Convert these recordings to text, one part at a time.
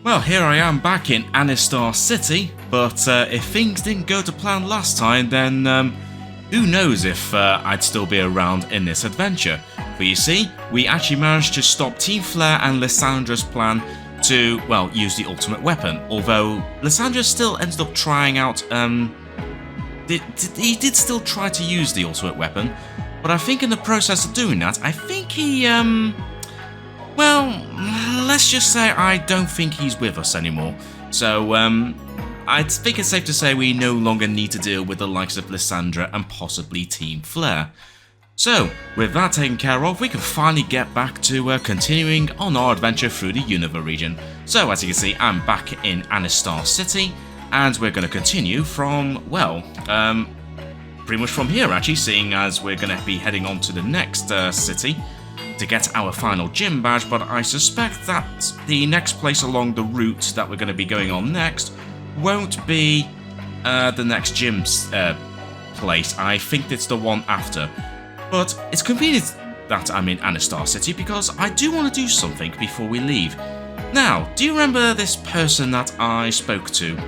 Well, here I am back in Anistar City, but if things didn't go to plan last time, then who knows if I'd still be around in this adventure. But you see, we actually managed to stop Team Flare and Lissandra's plan to, well, use the ultimate weapon, although Lissandra still ended up trying out, he did still try to use the ultimate weapon, but I think in the process of doing that, I think he, well, let's just say I don't think he's with us anymore. So, I think it's safe to say we no longer need to deal with the likes of Lissandra and possibly Team Flare. So, with that taken care of, we can finally get back to continuing on our adventure through the Unova region. So, as you can see, I'm back in Anistar City, and we're going to continue from, well, pretty much from here actually, seeing as we're going to be heading on to the next city to get our final gym badge, but I suspect that the next place along the route that we're going to be going on next won't be the next gym place. I think it's the one after. But it's convenient that I'm in Anistar City because I do want to do something before we leave. Now, do you remember this person that I spoke to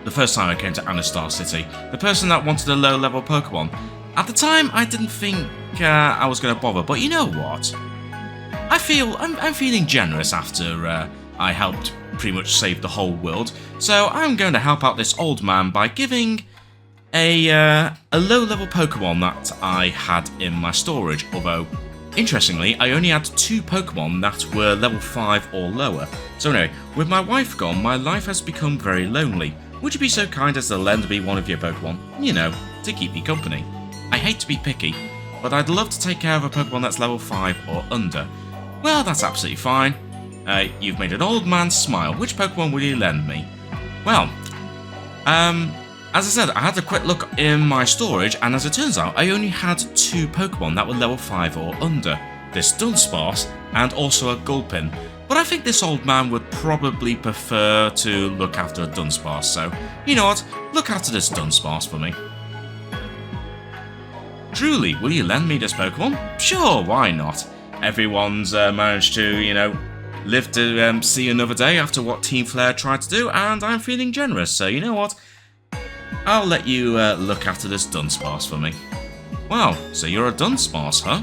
the first time I came to Anistar City? The person that wanted a low-level Pokémon. At the time, I didn't think I was going to bother, but you know what? I'm feeling generous after I helped pretty much save the whole world, so I'm going to help out this old man by giving a low-level Pokemon that I had in my storage, although, interestingly, I only had 2 Pokemon that were level 5 or lower. So anyway, with my wife gone, my life has become very lonely. Would you be so kind as to lend me one of your Pokemon? You know, to keep me company. I hate to be picky, but I'd love to take care of a Pokemon that's level 5 or under. Well, that's absolutely fine. You've made an old man smile. Which Pokemon will you lend me? Well, as I said, I had a quick look in my storage, and as it turns out, I only had 2 Pokemon that were level 5 or under. This Dunsparce, and also a Gulpin. But I think this old man would probably prefer to look after a Dunsparce, so, you know what, look after this Dunsparce for me. Truly, will you lend me this Pokemon? Sure, why not? Everyone's managed to, you know, live to see another day after what Team Flare tried to do, and I'm feeling generous, so you know what? I'll let you look after this Dunsparce for me. Wow, so you're a Dunsparce, huh?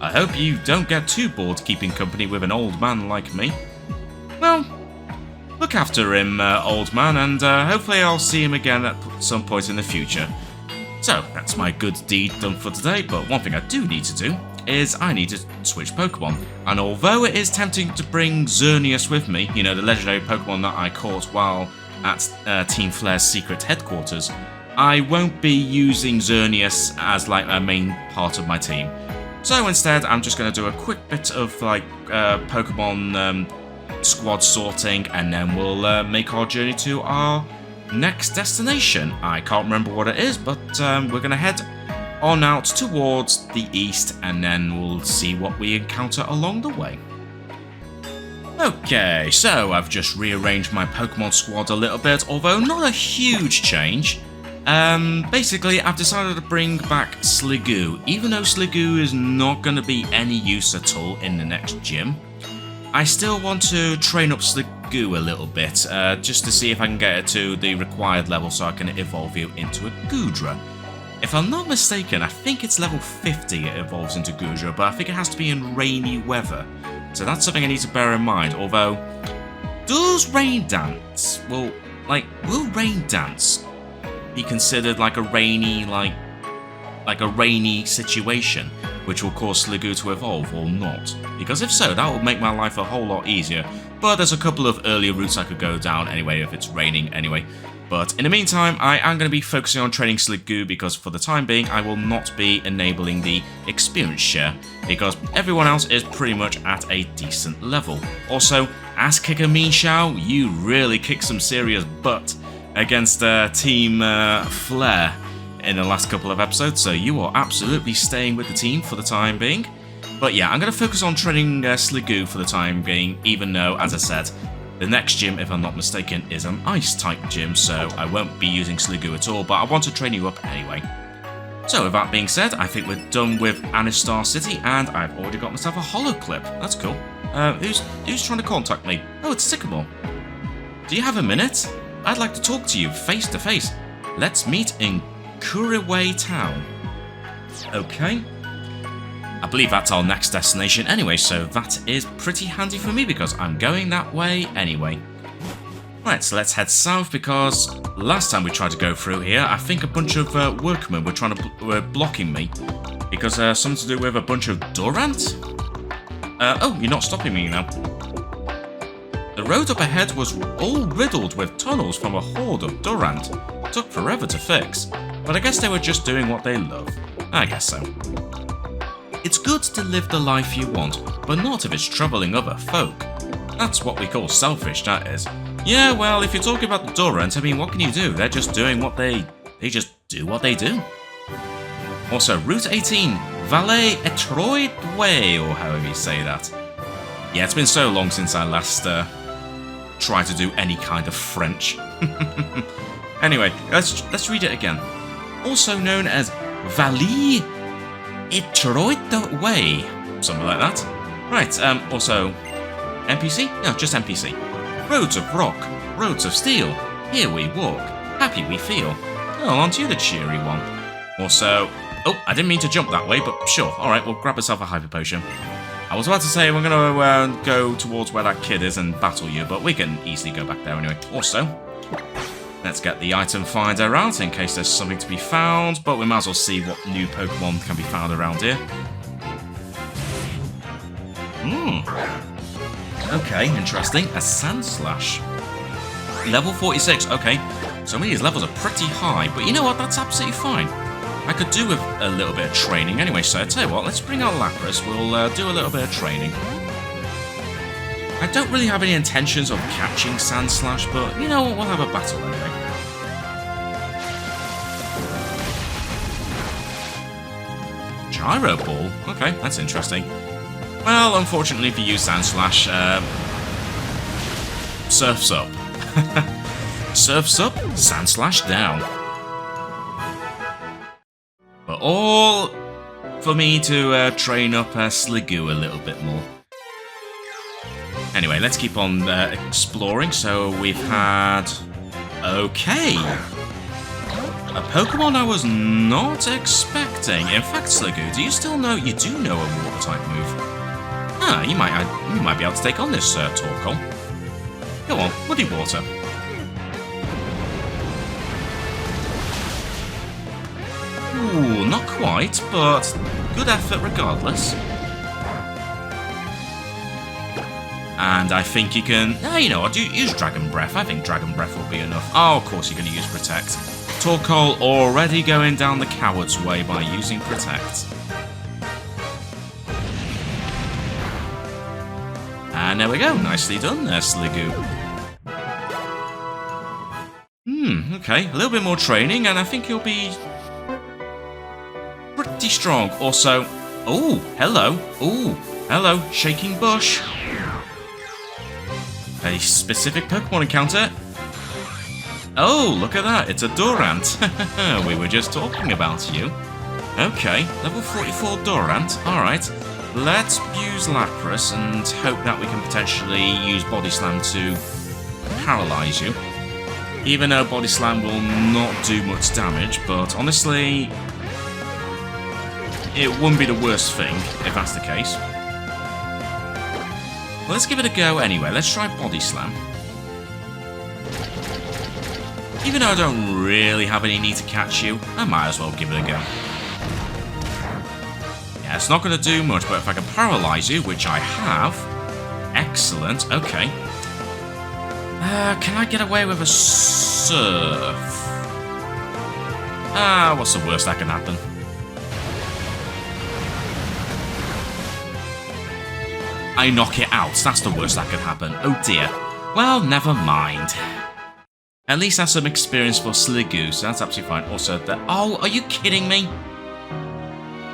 I hope you don't get too bored keeping company with an old man like me. Well, look after him, old man, and hopefully I'll see him again at some point in the future. So, that's my good deed done for today, but one thing I do need to do is I need to switch Pokemon. And although it is tempting to bring Xerneas with me, you know, the legendary Pokemon that I caught while at Team Flare's secret headquarters, I won't be using Xerneas as like a main part of my team. So instead, I'm just going to do a quick bit of like Pokemon squad sorting, and then we'll make our journey to our next destination. I can't remember what it is, but we're going to head on out towards the east, and then we'll see what we encounter along the way. Okay, so I've just rearranged my Pokemon squad a little bit, although not a huge change. Basically, I've decided to bring back Sliggoo. Even though Sliggoo is not going to be any use at all in the next gym, I still want to train up Sliggoo a little bit, just to see if I can get it to the required level so I can evolve you into a Goodra. If I'm not mistaken, I think it's level 50 it evolves into Goodra, but I think it has to be in rainy weather. So that's something I need to bear in mind, although, does Rain Dance, will Rain Dance be considered like a rainy, like a rainy situation, which will cause Sliggoo to evolve or not? Because if so, that would make my life a whole lot easier, but there's a couple of earlier routes I could go down anyway if it's raining anyway. But in the meantime, I am going to be focusing on training Sliggoo because for the time being, I will not be enabling the experience share because everyone else is pretty much at a decent level. Also, as Kicker Mean Shao, you really kicked some serious butt against Team Flare in the last couple of episodes, so you are absolutely staying with the team for the time being. But yeah, I'm going to focus on training Sliggoo for the time being, even though, as I said, the next gym, if I'm not mistaken, is an Ice-type gym, so I won't be using Sliggoo at all, but I want to train you up anyway. So with that being said, I think we're done with Anistar City, and I've already got myself a holo clip. That's cool. Who's trying to contact me? Oh, it's Sycamore. Do you have a minute? I'd like to talk to you face to face. Let's meet in Couriway Town. Okay. I believe that's our next destination anyway, so that is pretty handy for me because I'm going that way anyway. Right, so let's head south because last time we tried to go through here, I think a bunch of workmen were blocking me because something to do with a bunch of Durant? Oh, you're not stopping me now. The road up ahead was all riddled with tunnels from a horde of Durant. Took forever to fix, but I guess they were just doing what they love. I guess so. It's good to live the life you want, but not if it's troubling other folk. That's what we call selfish, that is. Yeah, well, if you're talking about the Durant, I mean, what can you do? They're just doing what they just do what they do. Also, Route 18, Valet Etroid Way, or however you say that. Yeah, it's been so long since I last tried to do any kind of French. Anyway, let's read it again. Also known as Valet Etroid Way, something like that. Right. Also, NPC? No, just NPC. Roads of rock, roads of steel. Here we walk, happy we feel. Oh, aren't you the cheery one? Also, oh, I didn't mean to jump that way, but sure. All right, we'll grab ourselves a hyper potion. I was about to say we're gonna go towards where that kid is and battle you, but we can easily go back there anyway. Also, let's get the item finder out in case there's something to be found, but we might as well see what new Pokemon can be found around here. Okay, interesting. A Sandslash. Level 46, okay. Some of these levels are pretty high, but you know what? That's absolutely fine. I could do with a little bit of training anyway, so I tell you what, let's bring out Lapras. We'll do a little bit of training. I don't really have any intentions of catching Sandslash, but you know what? We'll have a battle anyway. Gyro Ball? Okay, that's interesting. Well, unfortunately for you, Sandslash, Surf's up. Surf's up, Sandslash down. But all for me to train up Sliggoo a little bit more. Anyway, let's keep on exploring. So we've had... Okay. A Pokemon I was not expecting. In fact, Sliggoo, do you still know... You do know a Water-type move. Ah, you might be able to take on this Torkoal. Go on, Muddy Water. Ooh, not quite, but good effort regardless. And I think you can... you know what, use Dragon Breath. I think Dragon Breath will be enough. Oh, of course you're going to use Protect. Torkoal already going down the coward's way by using Protect. And there we go, nicely done there, Sliggoo. Okay, a little bit more training, and I think you'll be pretty strong. Also, oh, hello, Shaking Bush. A specific Pokemon encounter. Oh, look at that, it's a Durant. We were just talking about you. Okay, level 44 Durant, alright. Let's use Lapras and hope that we can potentially use Body Slam to paralyze you. Even though Body Slam will not do much damage, but honestly, it wouldn't be the worst thing if that's the case. Well, let's give it a go anyway. Let's try Body Slam. Even though I don't really have any need to catch you, I might as well give it a go. Yeah, it's not going to do much, but if I can paralyze you, which I have... Excellent, okay. Can I get away with a Surf? What's the worst that can happen? I knock it out, that's the worst that could happen. Oh dear. Well, never mind. At least I have some experience for Sliggoo, so that's absolutely fine. Also, oh, are you kidding me?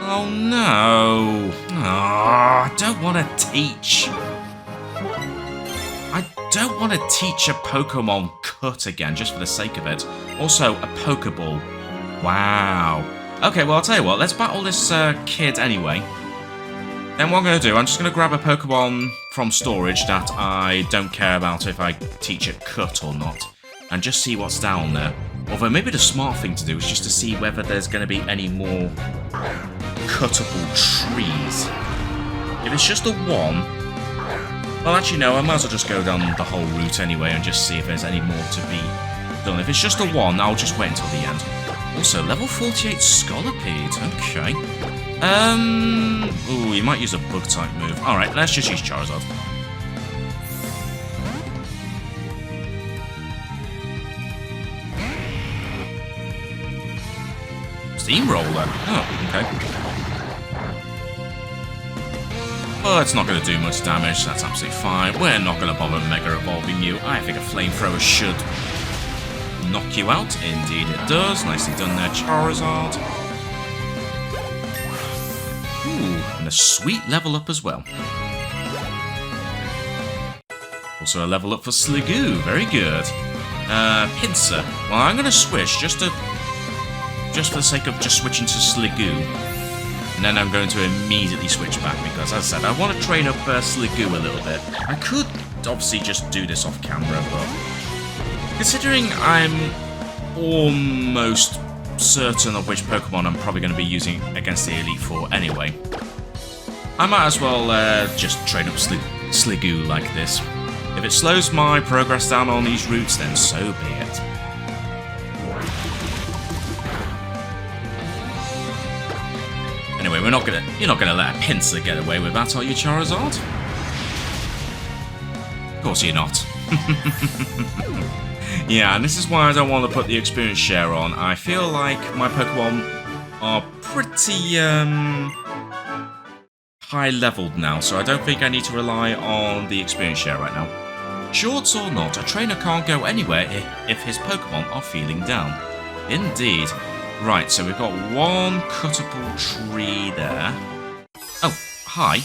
Oh no. Oh, I don't want to teach. I don't want to teach a Pokemon cut again, just for the sake of it. Also, a Pokeball. Wow. Okay, well, I'll tell you what. Let's battle this kid anyway. Then what I'm going to do, I'm just going to grab a Pokemon from storage that I don't care about if I teach it Cut or not. And just see what's down there. Although maybe the smart thing to do is just to see whether there's going to be any more cuttable trees. If it's just the one... Well, actually, no, I might as well just go down the whole route anyway and just see if there's any more to be done. If it's just the one, I'll just wait until the end. Also, level 48 Scolipede. Okay. Ooh, you might use a Bug-type move. Alright, let's just use Charizard. Steamroller. Oh, okay. Well, it's not going to do much damage. That's absolutely fine. We're not going to bother Mega Evolving you. I think a Flamethrower should knock you out. Indeed it does. Nicely done there, Charizard. Ooh, and a sweet level up as well. Also a level up for Sliggoo. Very good. Pinsir. Well, I'm going to switch just for the sake of just switching to Sliggoo. And then I'm going to immediately switch back because, as I said, I want to train up Sliggoo a little bit. I could obviously just do this off camera, but considering I'm almost certain of which Pokemon I'm probably going to be using against the Elite Four anyway, I might as well just train up Sliggoo like this. If it slows my progress down on these routes, then so be it. Anyway, you're not gonna let a Pinsir get away with that, are you, Charizard? Of course you're not. Yeah, and this is why I don't want to put the experience share on. I feel like my Pokemon are pretty high leveled now, so I don't think I need to rely on the experience share right now. Shorts or not, a trainer can't go anywhere if his Pokemon are feeling down. Indeed. Right, so we've got one cuttable tree there. Oh, hi.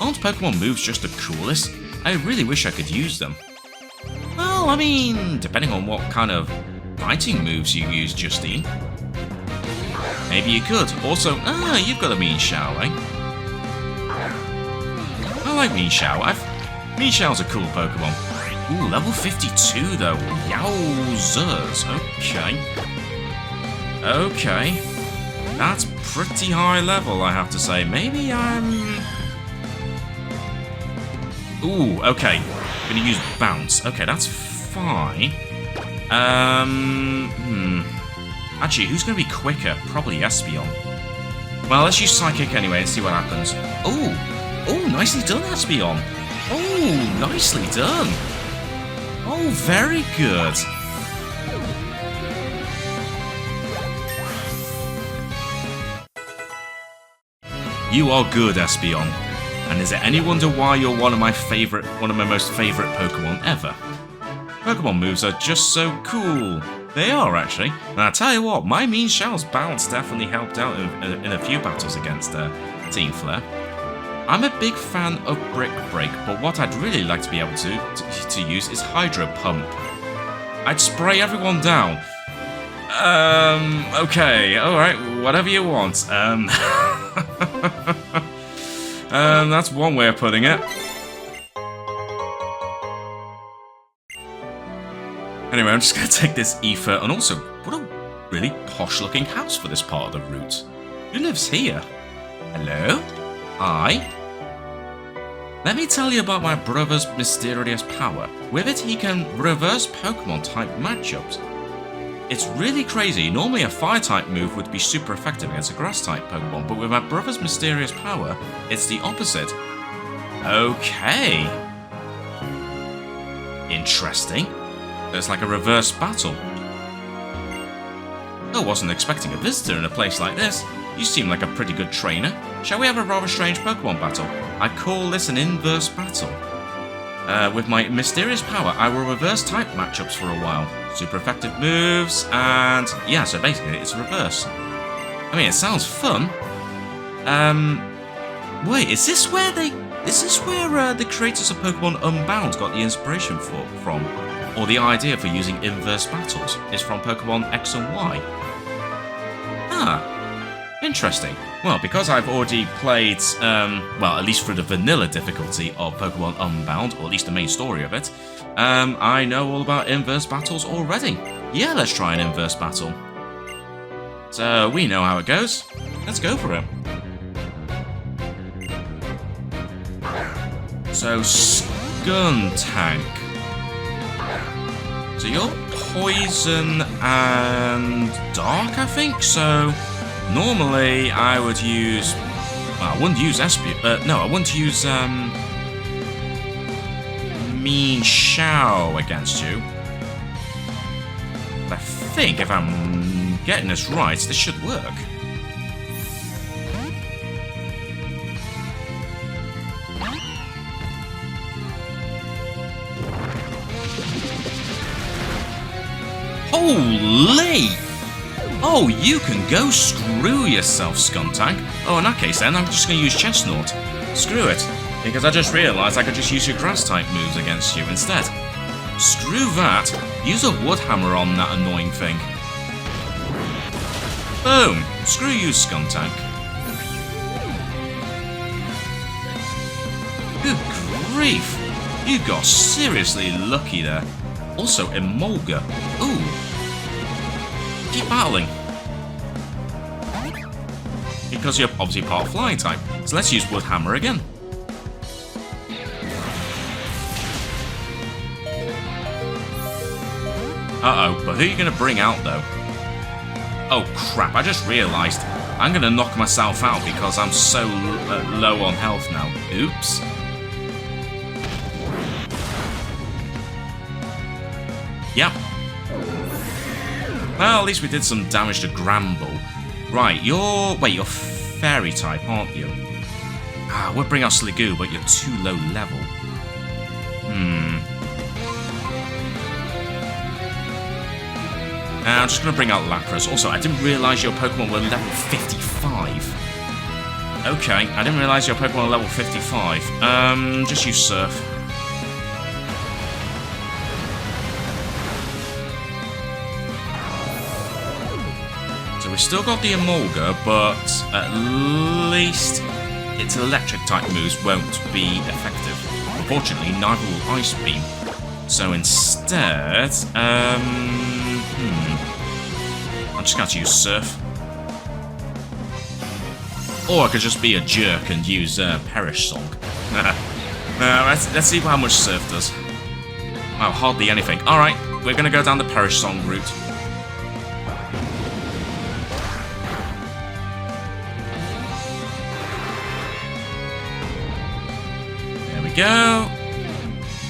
Aren't Pokemon moves just the coolest? I really wish I could use them. Well, I mean, depending on what kind of fighting moves you use, Justine. Maybe you could. Also, you've got a Meanshao, eh? I like Meanshao. Meanshao's a cool Pokemon. Ooh, level 52 though. Yowzers. Okay. Okay, that's pretty high level, I have to say. Maybe I'm... Ooh, okay. I'm gonna use Bounce. Okay, that's fine. Actually, who's gonna be quicker? Probably Espeon. Well, let's use Psychic anyway and see what happens. Oh, nicely done, Espeon. Oh, nicely done. Oh, very good. You are good, Espeon. And is it any wonder why you're one of my most favourite Pokemon ever? Pokemon moves are just so cool. They are, actually. And I tell you what, my Meanshao's Bounce definitely helped out in a few battles against Team Flare. I'm a big fan of Brick Break, but what I'd really like to be able to use is Hydro Pump. I'd spray everyone down. Okay, alright, whatever you want. That's one way of putting it. Anyway, I'm just going to take this ether, and also, what a really posh-looking house for this part of the route. Who lives here? Hello? Hi? Let me tell you about my brother's mysterious power. With it, he can reverse Pokemon-type matchups. It's really crazy. Normally a Fire-type move would be super effective against a Grass-type Pokemon, but with my brother's mysterious power, it's the opposite. Okay. Interesting. It's like a reverse battle. I wasn't expecting a visitor in a place like this. You seem like a pretty good trainer. Shall we have a rather strange Pokemon battle? I call this an inverse battle. With my mysterious power, I will reverse type matchups for a while. Super effective moves, and yeah, so basically it's reverse. I mean, it sounds fun. Wait, is this where the creators of Pokemon Unbound got the inspiration from? Or the idea for using inverse battles is from Pokemon X and Y? Interesting. Well, because I've already played, well, at least through the vanilla difficulty of Pokemon Unbound, or at least the main story of it, I know all about inverse battles already. Yeah, let's try an inverse battle. So, we know how it goes. Let's go for it. So, Skuntank. So you're poison and dark, I think? So, normally I would use... Well, I wouldn't use no, I wouldn't use, Mean Shao against you. But I think if I'm getting this right, this should work. Holy! Oh, you can go screw yourself, Skuntank. Oh, in that case then, I'm just going to use Chestnut. Screw it. Because I just realised I could just use your Grass-type moves against you instead. Screw that. Use a Wood Hammer on that annoying thing. Boom. Screw you, Skuntank. Good grief. You got seriously lucky there. Also, Emolga. Ooh. Keep battling. Because you're obviously part Flying type. So let's use Wood Hammer again. Uh-oh, but who are you going to bring out, though? Oh, crap, I just realised. I'm going to knock myself out because I'm so low on health now. Oops. Yep. Well, at least we did some damage to Gramble. Right, you're... Wait, you're Fairy type, aren't you? Ah, we'll bring out Sliggoo, but you're too low level. I'm just going to bring out Lapras. Also, I didn't realise your Pokemon were level 55. Okay, I didn't realise your Pokemon were level 55. Just use Surf. So we've still got the Emolga, but at least its electric-type moves won't be effective. Unfortunately, neither will Ice Beam. So instead, I'm just going to use Surf. Or I could just be a jerk and use Perish Song. Let's see how much Surf does. Wow, hardly anything. Alright, we're going to go down the Perish Song route. There we go.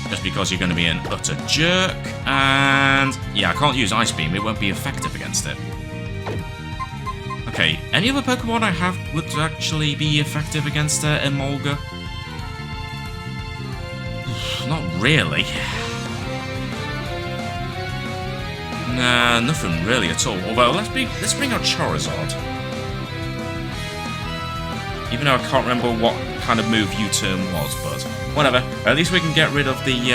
Just because you're going to be an utter jerk. And yeah, I can't use Ice Beam. It won't be effective against it. Okay, any other Pokemon I have would actually be effective against Emolga? Not really. Nah, nothing really at all. Although, let's bring out Charizard. Even though I can't remember what kind of move U-turn was, but whatever. At least we can get rid of the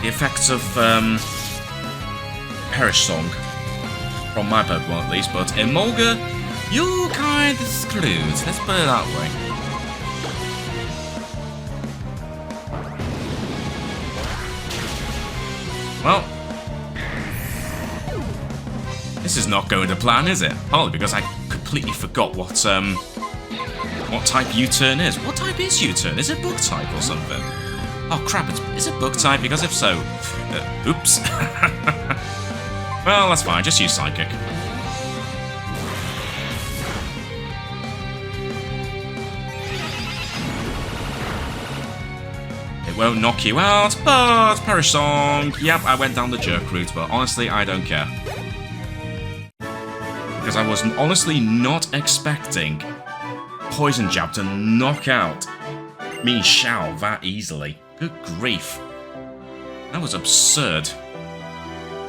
effects of Perish Song from my Pokemon at least, but Emolga, you're kind of screwed. Let's put it that way. Well, this is not going to plan, is it? Partly because I completely forgot what type U-turn is. What type is U-turn? Is it Bug type or something? Oh crap! Is it Bug type? Because if so, oops. Well, that's fine. Just use Psychic. It won't knock you out, but Perish Song. Yep, I went down the jerk route, but honestly, I don't care. Because I was honestly not expecting Poison Jab to knock out Mean Shao that easily. Good grief. That was absurd.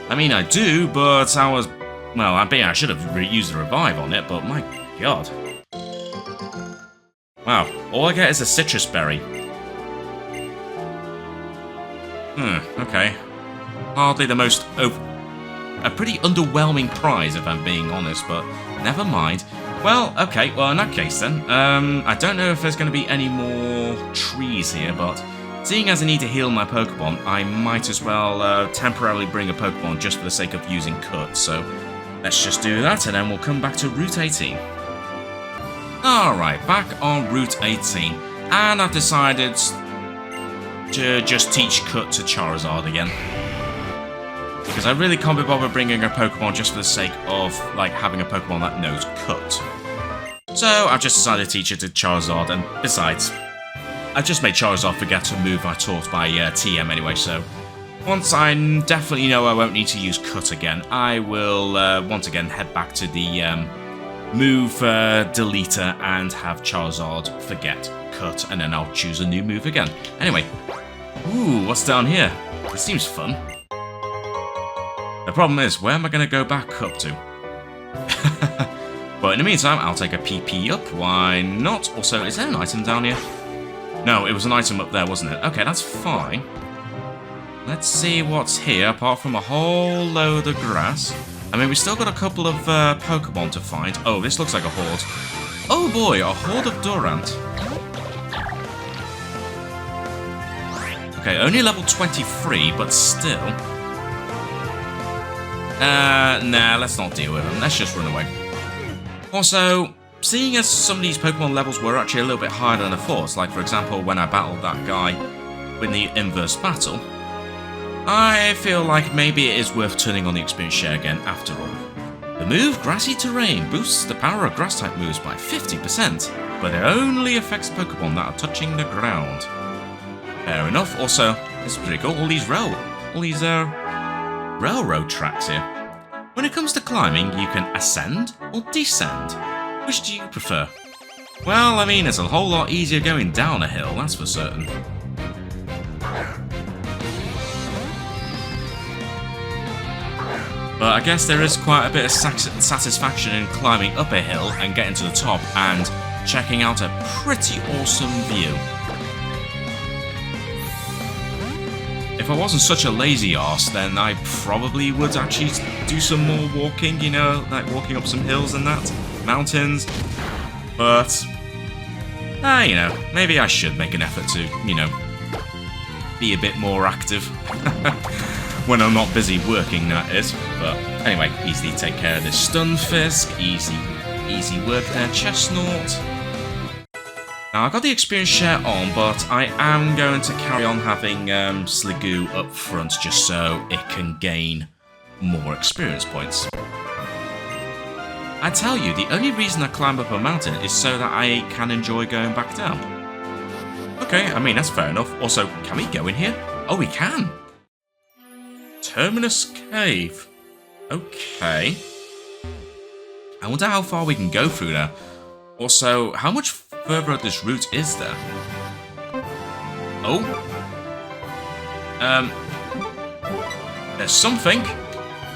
I mean, I do, but I was... Well, I should have used a revive on it, but my god. Wow, all I get is a citrus berry. Okay. Hardly the most a pretty underwhelming prize, if I'm being honest, but never mind. Well, okay, well, in that case then, I don't know if there's going to be any more trees here, but seeing as I need to heal my Pokemon, I might as well temporarily bring a Pokemon just for the sake of using Cut, so let's just do that, and then we'll come back to Route 18. Alright, back on Route 18, and I've decided to just teach Cut to Charizard again. Because I really can't be bothered bringing a Pokemon just for the sake of, like, having a Pokemon that knows Cut. So I've just decided to teach it to Charizard, and besides, I just made Charizard forget to move I taught by TM anyway, so once I definitely know I won't need to use Cut again, I will once again head back to the move deleter and have Charizard forget Cut, and then I'll choose a new move again. Anyway, ooh, what's down here? This seems fun. The problem is, where am I going to go back up to? But in the meantime, I'll take a PP up. Why not? Also, is there an item down here? No, it was an item up there, wasn't it? Okay, that's fine. Let's see what's here, apart from a whole load of grass. I mean, we still got a couple of Pokemon to find. Oh, this looks like a horde. Oh boy, a horde of Durant. Okay, only level 23, but still. Nah, let's not deal with them. Let's just run away. Also, seeing as some of these Pokemon levels were actually a little bit higher than I thought, like for example when I battled that guy in the inverse battle, I feel like maybe it is worth turning on the experience share again after all. The move Grassy Terrain boosts the power of grass-type moves by 50%, but it only affects Pokemon that are touching the ground. Fair enough. Also, this is pretty cool. All these railroad tracks here. When it comes to climbing, you can ascend or descend. Which do you prefer? Well, I mean, it's a whole lot easier going down a hill, that's for certain. But I guess there is quite a bit of satisfaction in climbing up a hill and getting to the top and checking out a pretty awesome view. If I wasn't such a lazy arse, then I probably would actually do some more walking, you know, like walking up some hills and that, mountains. But, you know, maybe I should make an effort to, you know, be a bit more active. When I'm not busy working, that is. But anyway, easily take care of this Stunfisk, easy work there, Chestnut. Now, I've got the experience share on, but I am going to carry on having Sliggoo up front just so it can gain more experience points. I tell you, the only reason I climb up a mountain is so that I can enjoy going back down. Okay, I mean, that's fair enough. Also, can we go in here? Oh, we can! Terminus Cave. Okay. I wonder how far we can go through there. Also, how much further up this route is there? Oh. There's something.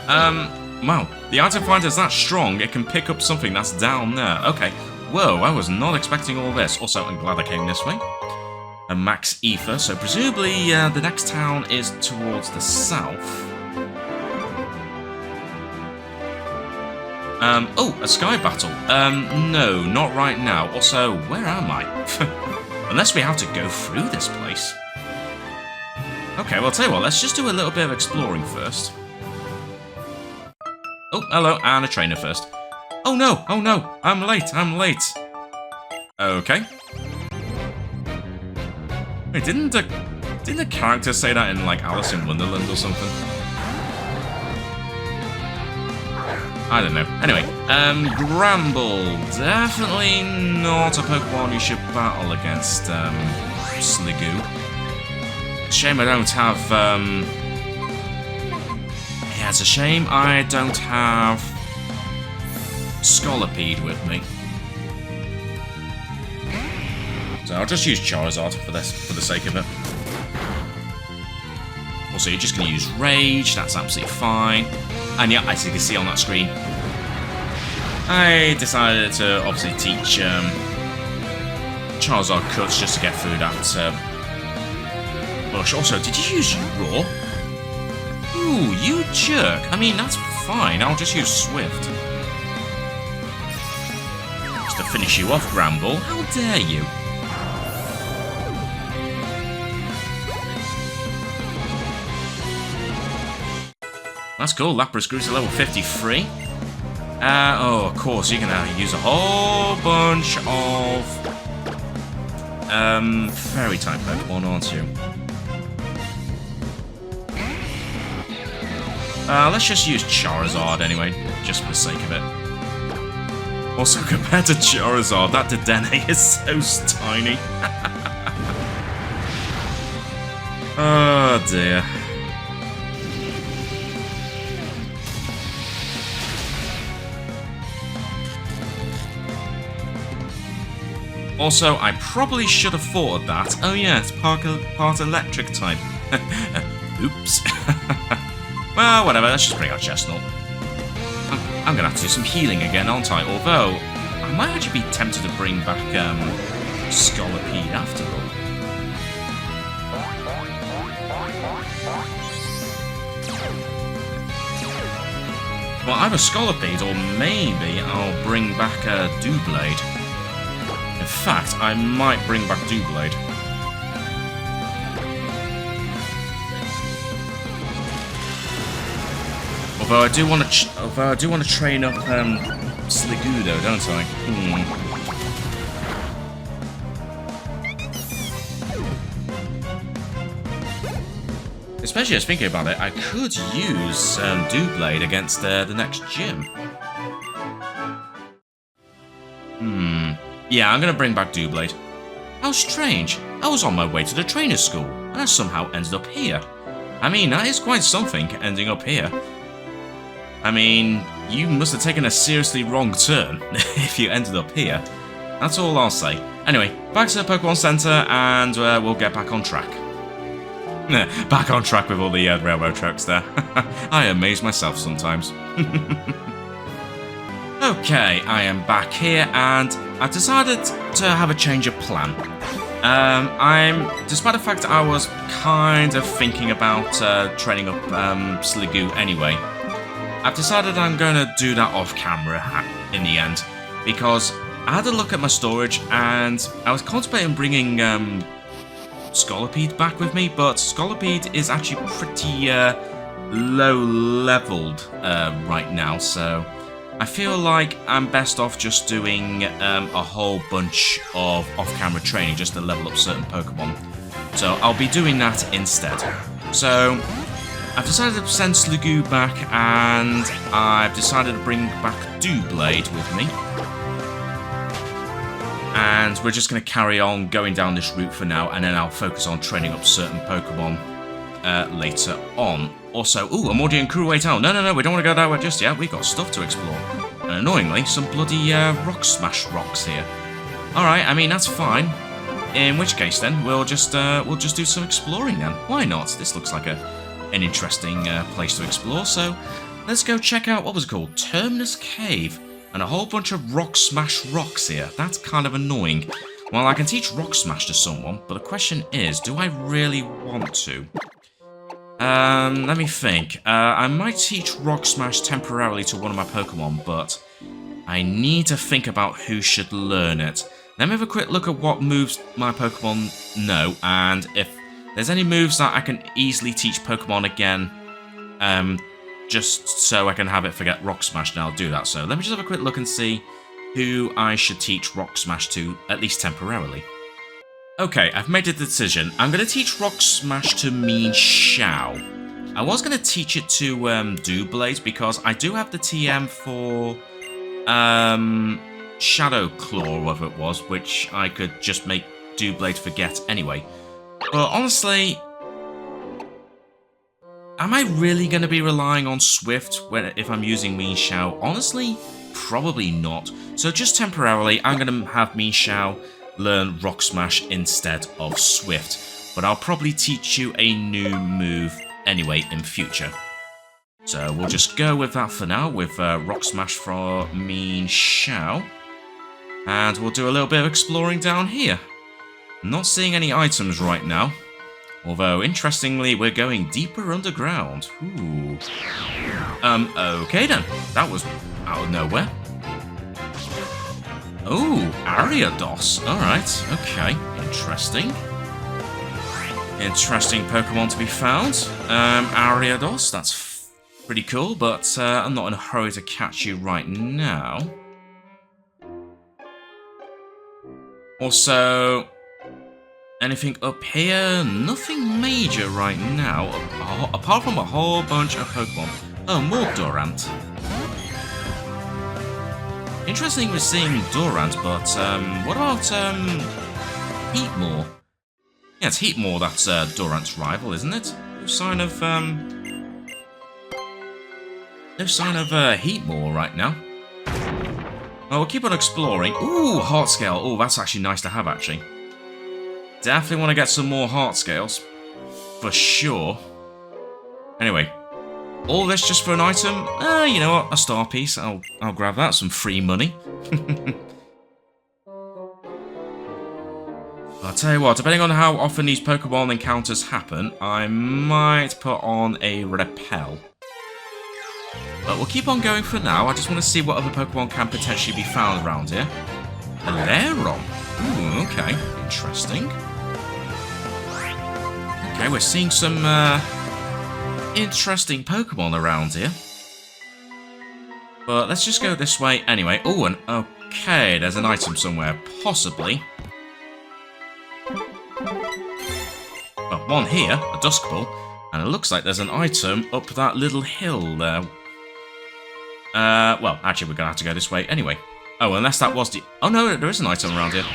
Wow. The item finder is that strong, it can pick up something that's down there. Okay. Whoa, I was not expecting all this. Also, I'm glad I came this way. A max ether, so presumably the next town is towards the south. Oh, a sky battle. No, not right now. Also, where am I? Unless we have to go through this place. Okay, well, I'll tell you what, let's just do a little bit of exploring first. Oh, hello, and a trainer first. Oh no, I'm late. Okay. Wait, didn't the character say that in, like, Alice in Wonderland or something? I don't know. Anyway, Gramble. Definitely not a Pokemon you should battle against, Sliggoo. Shame I don't have, yeah, it's a shame I don't have Scolipede with me. So I'll just use Charizard for this, for the sake of it. Also, you're just going to use Rage, that's absolutely fine. And yeah, as you can see on that screen, I decided to obviously teach Charizard Cuts just to get through that bush. Also, did you use Raw? Ooh, you jerk. I mean, that's fine. I'll just use Swift. Just to finish you off, Gramble. How dare you? That's cool. Lapras grew to level 53. Oh, of course, you're gonna use a whole bunch of fairy type Pokemon, aren't you? Let's just use Charizard anyway, just for the sake of it. Also, compared to Charizard, that Dedenne is so tiny. Oh dear. Also, I probably should have thought of that. Oh yeah, it's part electric type. Oops. Well, whatever, let's just bring out Chestnut. I'm gonna have to do some healing again, aren't I? Although, I might actually be tempted to bring back Scolipede after all. Well, either Scolipede or maybe I'll bring back a Doublade. In fact, I might bring back Doublade. Although I do want to train up Sliggoo though, don't I? Especially as thinking about it, I could use Doublade against the next gym. Yeah, I'm gonna bring back Doublade. How strange. I was on my way to the trainer school, and I somehow ended up here. I mean, that is quite something, ending up here. I mean, you must have taken a seriously wrong turn if you ended up here. That's all I'll say. Anyway, back to the Pokemon Center, and we'll get back on track. Back on track with all the railroad tracks there. I amaze myself sometimes. Okay, I am back here, and I've decided to have a change of plan. Despite the fact that I was kind of thinking about training up Sliggoo anyway, I've decided I'm going to do that off camera in the end, because I had a look at my storage and I was contemplating bringing Scolipede back with me, but Scolipede is actually pretty low leveled right now, so I feel like I'm best off just doing a whole bunch of off-camera training just to level up certain Pokemon. So I'll be doing that instead. So I've decided to send Sliggoo back, and I've decided to bring back Doublade with me. And we're just going to carry on going down this route for now, and then I'll focus on training up certain Pokemon later on. Also, ooh, Amordian Couriway Town. No, we don't want to go that way just yet. We've got stuff to explore. And annoyingly, some bloody rock smash rocks here. Alright, I mean, that's fine. In which case, then, we'll just do some exploring then. Why not? This looks like an interesting place to explore, so let's go check out, what was it called? Terminus Cave. And a whole bunch of rock smash rocks here. That's kind of annoying. Well, I can teach rock smash to someone, but the question is, do I really want to? Let me think. I might teach rock smash temporarily to one of my Pokemon, but I need to think about who should learn it. Let me have a quick look at what moves my Pokemon know, and if there's any moves that I can easily teach Pokemon again, just so I can have it forget Rock Smash, and I'll do that. So let me just have a quick look and see who I should teach Rock Smash to, at least temporarily. Okay, I've made a decision. I'm going to teach Rock Smash to Mean Shao. I was going to teach it to Doublade, because I do have the TM for Shadow Claw, or whatever it was, which I could just make Doublade forget anyway. But honestly, am I really going to be relying on Swift if I'm using Mean Shao? Honestly, probably not. So just temporarily, I'm going to have Mean Shao learn Rock Smash instead of Swift. But I'll probably teach you a new move anyway in future. So we'll just go with that for now, with Rock Smash for Mean Shao. And we'll do a little bit of exploring down here. Not seeing any items right now. Although, interestingly, we're going deeper underground. Ooh. Okay then. That was out of nowhere. Oh, Ariados. Alright, okay. Interesting. Interesting Pokemon to be found. Ariados, that's pretty cool, but I'm not in a hurry to catch you right now. Also, anything up here? Nothing major right now, apart from a whole bunch of Pokemon. Oh, more Durant. Interesting we're seeing Durant, but what about Heatmore? Yeah, it's Heatmore that's Durant's rival, isn't it? No sign of Heatmore right now. Oh, we'll keep on exploring. Ooh, heart scale. Oh, that's actually nice to have, actually. Definitely want to get some more heart scales. For sure. Anyway. All this just for an item? You know what? A star piece. I'll grab that. Some free money. I'll tell you what, depending on how often these Pokemon encounters happen, I might put on a repel. But we'll keep on going for now. I just want to see what other Pokemon can potentially be found around here. A Lairon. Ooh, okay. Interesting. Okay, we're seeing some interesting Pokemon around here. But let's just go this way anyway. Oh, and okay, there's an item somewhere, possibly. Well, one here, a Dusk Ball, and it looks like there's an item up that little hill there. Well, actually, we're gonna have to go this way anyway. Oh, unless that was the... Oh no, there is an item around here.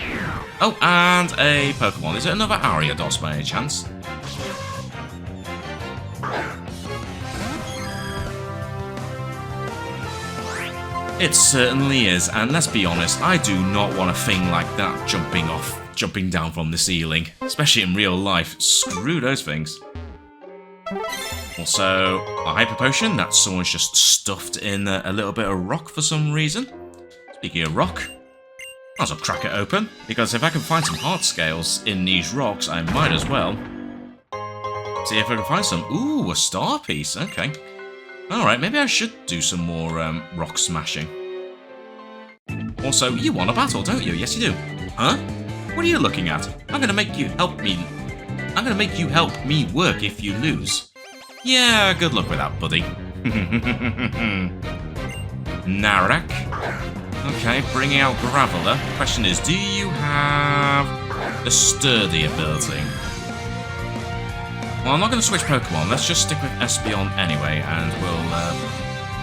Oh, and a Pokemon. Is it another Ariados by any chance? It certainly is, and let's be honest, I do not want a thing like that jumping down from the ceiling, especially in real life. Screw those things. Also, a Hyper Potion that someone's just stuffed in a little bit of rock for some reason. Speaking of rock, I'll just crack it open, because if I can find some heart scales in these rocks, I might as well. See if I can find some. Ooh, a star piece, okay. Alright, maybe I should do some more rock smashing. Also, you want a battle, don't you? Yes, you do. Huh? What are you looking at? I'm gonna make you help me. I'm gonna make you help me work if you lose. Yeah, good luck with that, buddy. Narak. Okay, bringing out Graveler. Question is, do you have the sturdy ability? Well, I'm not going to switch Pokemon. Let's just stick with Espeon anyway, and we'll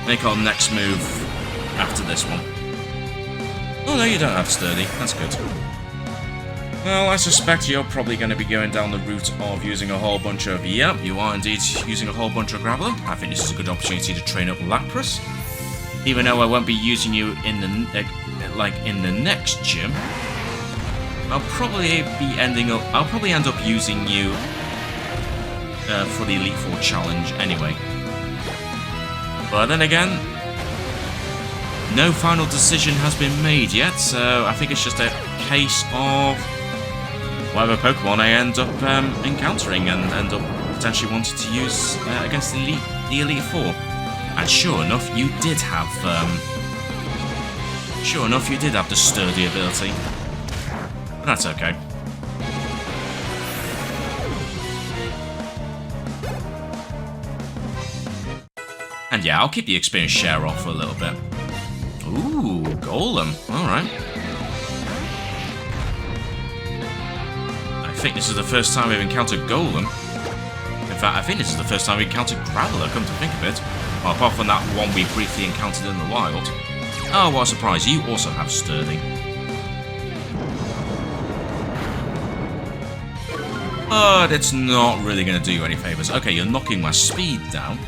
make our next move after this one. Oh no, you don't have Sturdy. That's good. Well, I suspect you're probably going to be going down the route of using a whole bunch of... Yep, you are indeed using a whole bunch of Graveler. I think this is a good opportunity to train up Lapras. Even though I won't be using you in the next gym, I'll probably end up using you for the Elite Four challenge anyway. But then again, no final decision has been made yet, so I think it's just a case of whatever Pokemon I end up encountering and end up potentially wanting to use against the Elite Four. And sure enough, you did have the sturdy ability. But that's okay. And yeah, I'll keep the experience share off for a little bit. Ooh, Golem. Alright. I think this is the first time we've encountered Golem. In fact, I think this is the first time we encountered Graveler, come to think of it. Well, apart from that one we briefly encountered in the wild. Oh, what a surprise, you also have Sturdy. But it's not really going to do you any favours. Okay, you're knocking my speed down.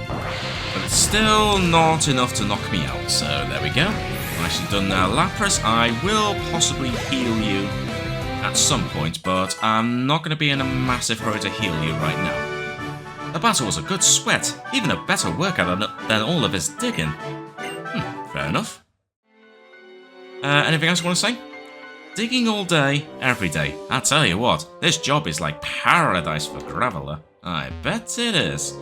But it's still not enough to knock me out, so there we go. Nicely done now, Lapras. I will possibly heal you at some point, but I'm not going to be in a massive hurry to heal you right now. The battle was a good sweat, even a better workout than all of his digging. Fair enough. Anything else you want to say? Digging all day, every day. I tell you what, this job is like paradise for Graveler. I bet it is.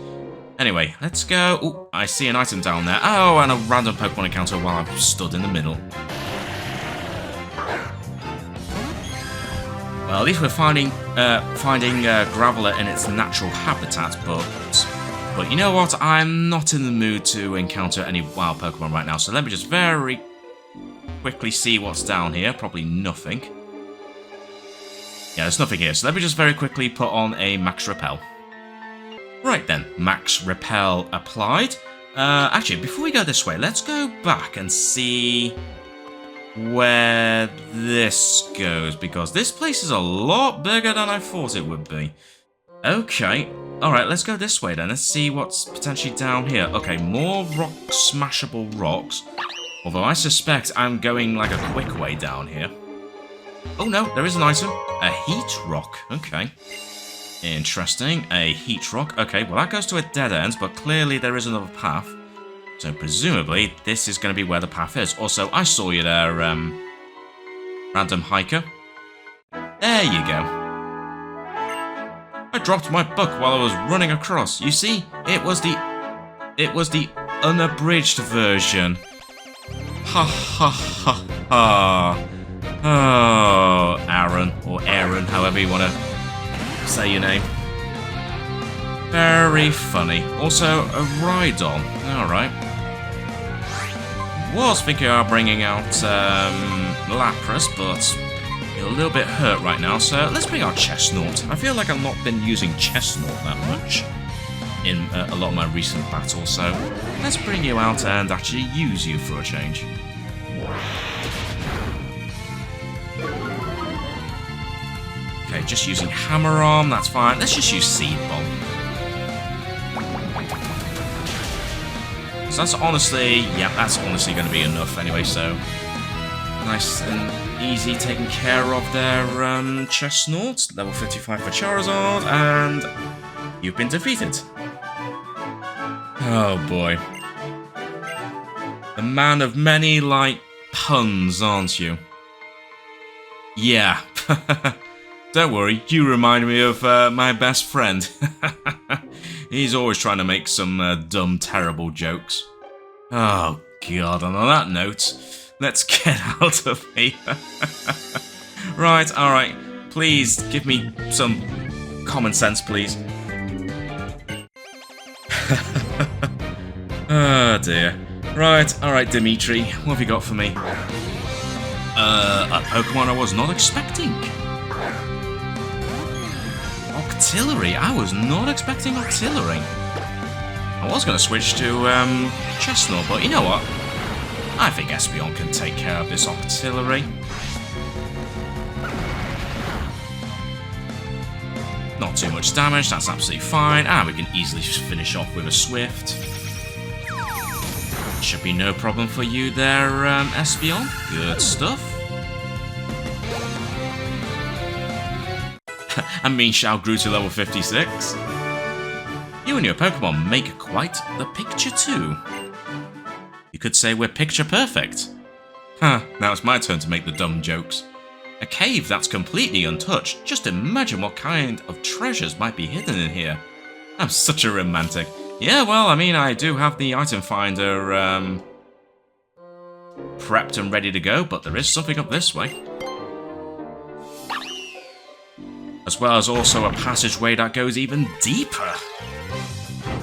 Anyway, let's go. Ooh, I see an item down there. Oh, and a random Pokemon encounter while I'm stood in the middle. Well, at least we're finding Graveler in its natural habitat, but you know what? I'm not in the mood to encounter any wild Pokemon right now, so let me just very quickly see what's down here. Probably nothing. Yeah, there's nothing here, so let me just very quickly put on a Max Repel. Right then, Max Repel applied. Actually, before we go this way, let's go back and see where this goes, because this place is a lot bigger than I thought it would be. Okay, alright, let's go this way then. Let's see what's potentially down here. Okay, more rock smashable rocks. Although I suspect I'm going like a quick way down here. Oh no, there is an item. A heat rock. Okay. Interesting. A heat rock. Okay, well that goes to a dead end, but clearly there is another path. So presumably, this is going to be where the path is. Also, I saw you there, random hiker. There you go. I dropped my book while I was running across. You see, it was the unabridged version. Ha ha ha ha. Oh, Aaron, or Aaron, however you want to say your name. Very funny. Also, a Rhydon. Alright. Was thinking of bringing out Lapras, but you're a little bit hurt right now, so let's bring out Chestnut. I feel like I've not been using Chestnut that much in a lot of my recent battles, so let's bring you out and actually use you for a change. Okay, just using Hammer Arm, that's fine. Let's just use Seed Bomb. So that's honestly, yeah, that's honestly going to be enough anyway, so nice and easy taking care of their Chestnut. Level 55 for Charizard, and you've been defeated. Oh boy. A man of many, puns, aren't you? Yeah. Don't worry, you remind me of my best friend. He's always trying to make some dumb, terrible jokes. Oh, God, and on that note, let's get out of here. Right, alright. Please, give me some common sense, please. Oh, dear. Right, alright, Dimitri, what have you got for me? A Pokemon I was not expecting. Octillery? I was not expecting Octillery. I was going to switch to Chestnut, but you know what? I think Espeon can take care of this Octillery. Not too much damage, that's absolutely fine. And we can easily just finish off with a Swift. Should be no problem for you there, Espeon. Good stuff. And Mean Shao grew to level 56. You and your Pokemon make quite the picture too. You could say we're picture perfect. Huh, now it's my turn to make the dumb jokes. A cave that's completely untouched. Just imagine what kind of treasures might be hidden in here. I'm such a romantic. Yeah, well, I mean, I do have the item finder prepped and ready to go, but there is something up this way. As well as also a passageway that goes even deeper.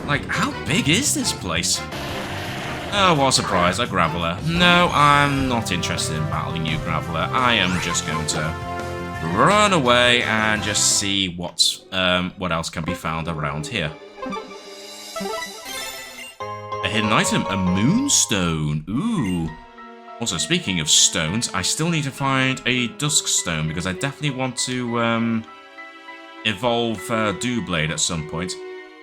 Like, how big is this place? Oh, what a surprise, a Graveler. No, I'm not interested in battling you, Graveler. I am just going to run away and just see what else can be found around here. A hidden item, a Moonstone. Ooh. Also, speaking of stones, I still need to find a Dusk Stone because I definitely want to evolve Doublade at some point.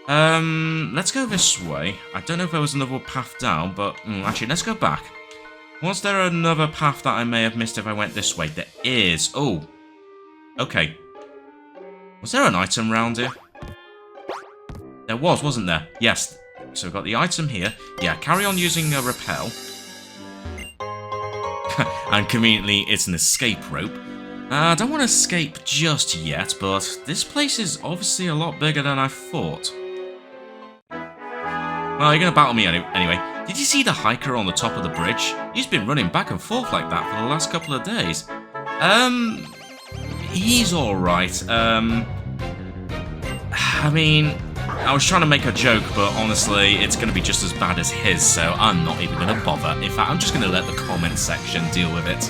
Let's go this way. I don't know if there was another path down, but actually, let's go back. Was there another path that I may have missed if I went this way? There is. Oh. Okay. Was there an item round here? There was, wasn't there? Yes. So we've got the item here. Yeah, carry on using a Repel. And conveniently, it's an escape rope. I don't want to escape just yet, but this place is obviously a lot bigger than I thought. Well, you're going to battle me anyway. Did you see the hiker on the top of the bridge? He's been running back and forth like that for the last couple of days. He's alright. I mean, I was trying to make a joke, but honestly, it's going to be just as bad as his, so I'm not even going to bother. In fact, I'm just going to let the comment section deal with it.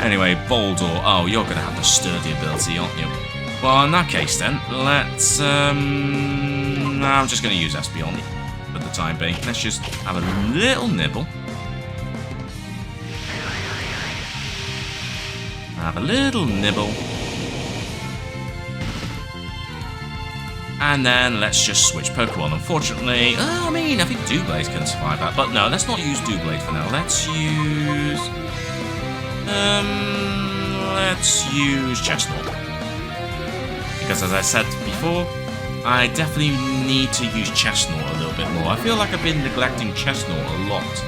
Anyway, Boldor. Oh, you're going to have the sturdy ability, aren't you? Well, in that case then, let's... I'm just going to use Espeon for the time being. Let's just have a little nibble. Have a little nibble. And then let's just switch Pokemon. Unfortunately, I mean, I think Doublade can survive that. But no, let's not use Doublade for now. Let's use Chestnut. Because as I said before, I definitely need to use Chestnut a little bit more. I feel like I've been neglecting Chestnut a lot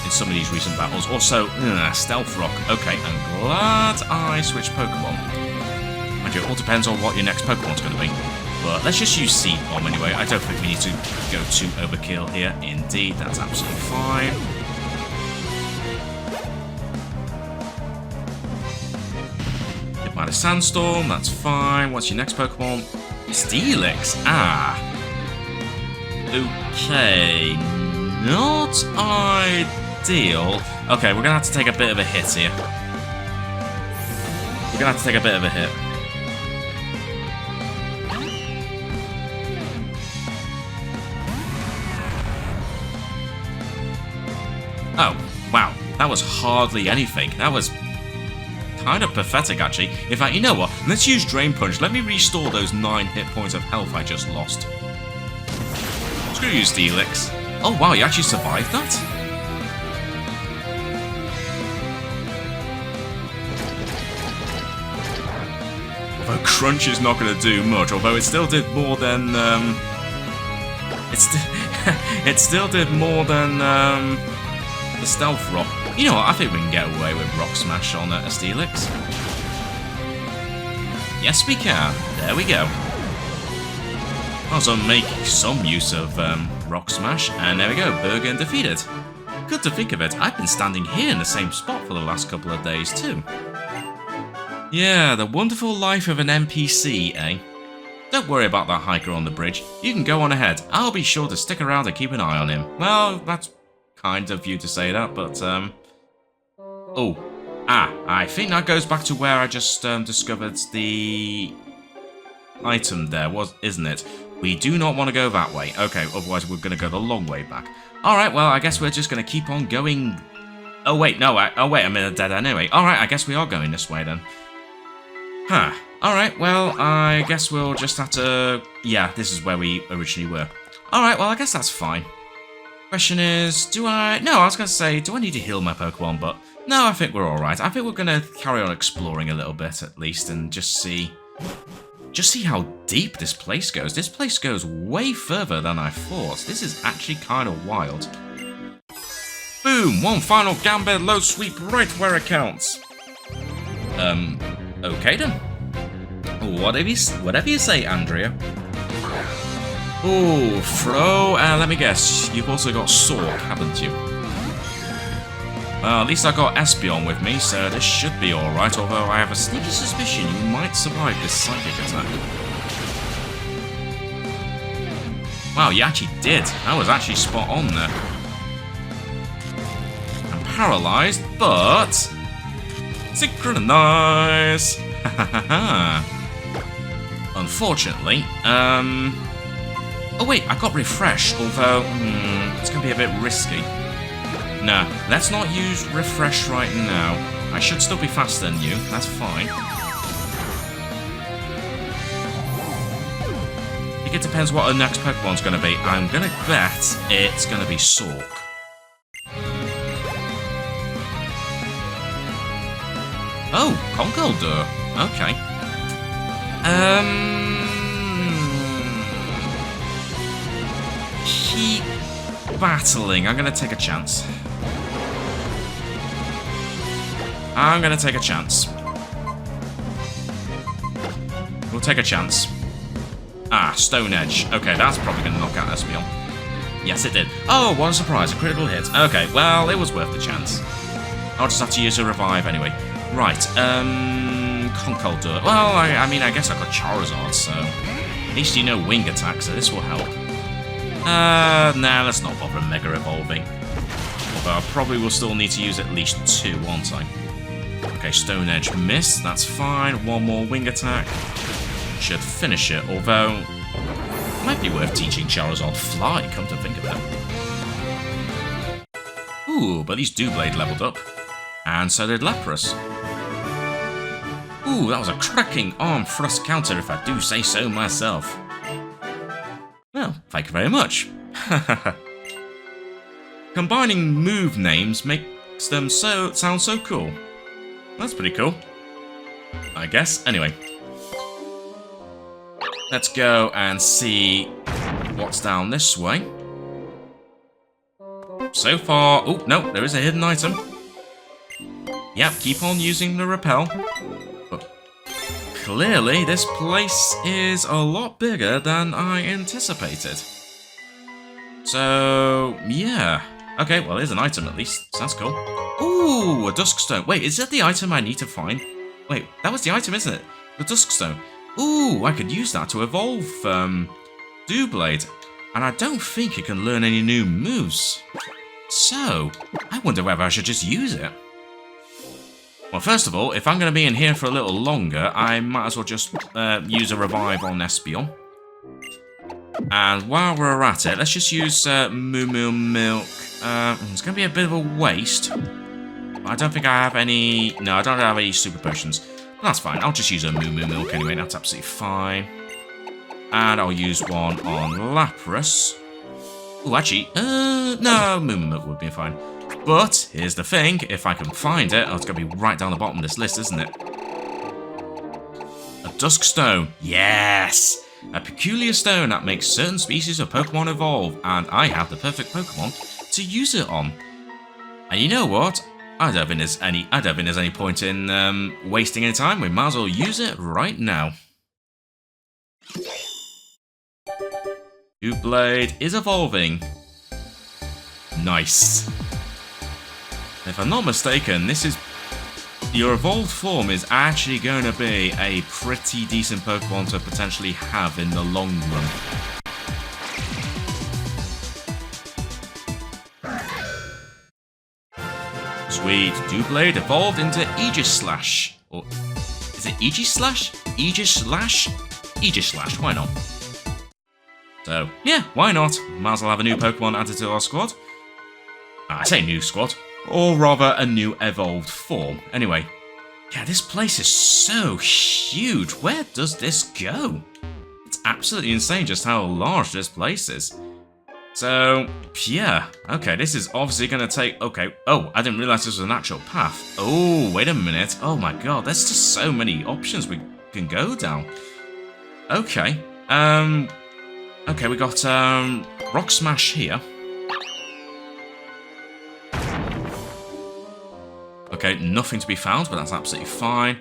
in some of these recent battles. Also, Stealth Rock. Okay, I'm glad I switched Pokemon. Mind you, it all depends on what your next Pokemon's going to be. But let's just use Seed Bomb anyway. I don't think we need to go too overkill here. Indeed, that's absolutely fine. Hit by the Sandstorm, that's fine. What's your next Pokemon? Steelix. Ah. Okay. Not ideal. Okay, we're going to have to take a bit of a hit here. We're going to have to take a bit of a hit. Oh, wow. That was hardly anything. That was kind of pathetic, actually. In fact, you know what? Let's use Drain Punch. Let me restore those 9 hit points of health I just lost. Screw you, Steelix. Oh, wow, you actually survived that? Although Crunch is not going to do much, although it still did more than, it still did more than, the Stealth Rock. You know what? I think we can get away with Rock Smash on a Steelix. Yes, we can. There we go. Also make some use of Rock Smash, and there we go. Bergen defeated. Good to think of it. I've been standing here in the same spot for the last couple of days too. Yeah, the wonderful life of an NPC, eh? Don't worry about that hiker on the bridge. You can go on ahead. I'll be sure to stick around and keep an eye on him. Well, that's kind of you to say that, but I think that goes back to where I just discovered the item there, isn't it? We do not want to go that way. Okay, otherwise we're going to go the long way back. Alright, well, I guess we're just going to keep on going. Oh wait, no, wait, I'm in a dead end anyway. Alright, I guess we are going this way then. Huh. Alright, well, I guess we'll just have to... Yeah, this is where we originally were. Alright, well, I guess that's fine. Question is, do I... No, I was going to say, do I need to heal my Pokemon? But no, I think we're alright. I think we're going to carry on exploring a little bit, at least, and just see how deep this place goes. This place goes way further than I thought. This is actually kind of wild. Boom! One final Gambit low sweep right where it counts. Okay then. Whatever you say, Andrea. Oh, Fro, let me guess, you've also got Sork, haven't you? Well, at least I got Espeon with me, so this should be alright, although I have a sneaky suspicion you might survive this psychic attack. Wow, you actually did. That was actually spot on there. I'm paralysed, but... Synchronize! Unfortunately, oh wait, I got Refresh, although, it's going to be a bit risky. Nah, let's not use Refresh right now. I should still be faster than you, that's fine. I think it depends what our next Pokemon's going to be. I'm going to bet it's going to be Sork. Oh, Conkeldurr. Okay. Keep battling. I'm going to take a chance. I'm gonna take a chance. We'll take a chance. Ah, Stone Edge. Okay, that's probably gonna knock out Espeon. Yes, it did. Oh, what a surprise, a critical hit. Okay, well, it was worth the chance. I'll just have to use a revive anyway. Right, Conkeldurr. Well, I mean, I guess I've got Charizard, so... At least you know Wing Attack, so this will help. Nah, let's not bother Mega Evolving. Although I probably will still need to use at least 2, won't I? Okay, Stone Edge missed, that's fine. One more Wing Attack. Should finish it, although... Might be worth teaching Charizard Fly, come to think of it. Ooh, but these Doublade leveled up. And so did Lapras. Ooh, that was a cracking arm thrust counter if I do say so myself. Well, thank you very much. Combining move names makes them sound so cool. That's pretty cool. I guess. Anyway. Let's go and see what's down this way. So far... Oh, no, there is a hidden item. Yep, keep on using the repel. But clearly, this place is a lot bigger than I anticipated. So, yeah. Okay, well, there's an item at least. Sounds cool. Ooh, a Duskstone. Wait, is that the item I need to find? Wait, that was the item, isn't it? The Duskstone. Ooh, I could use that to evolve Doublade. And I don't think it can learn any new moves. So, I wonder whether I should just use it. Well, first of all, if I'm going to be in here for a little longer, I might as well just use a revive on Espeon. And while we're at it, let's just use Moo Moo Milk. It's going to be a bit of a waste. I don't think I have any... No, I don't have any super potions. But that's fine. I'll just use a Moo Moo Milk anyway. That's absolutely fine. And I'll use one on Lapras. Oh, actually, no, Moo Moo Milk would be fine. But, here's the thing, if I can find it, it's going to be right down the bottom of this list, isn't it? A Duskstone, yes! A peculiar stone that makes certain species of Pokemon evolve, and I have the perfect Pokemon to use it on. And you know what? I don't think there's any point in wasting any time. We might as well use it right now. Doublade is evolving. Nice. If I'm not mistaken, your evolved form is actually going to be a pretty decent Pokemon to potentially have in the long run. Sweet, Doublade evolved into Aegislash. Or is it Aegislash? Aegislash? Aegislash, why not? So, yeah, why not? Might as well have a new Pokemon added to our squad. I say new squad. Or rather, a new evolved form. Anyway, yeah, this place is so huge. Where does this go? It's absolutely insane just how large this place is. So, yeah. Okay, this is obviously going to take... Okay. Oh, I didn't realize this was an actual path. Oh, wait a minute. Oh my god, there's just so many options we can go down. Okay. Okay, we got Rock Smash here. Okay, nothing to be found, but that's absolutely fine.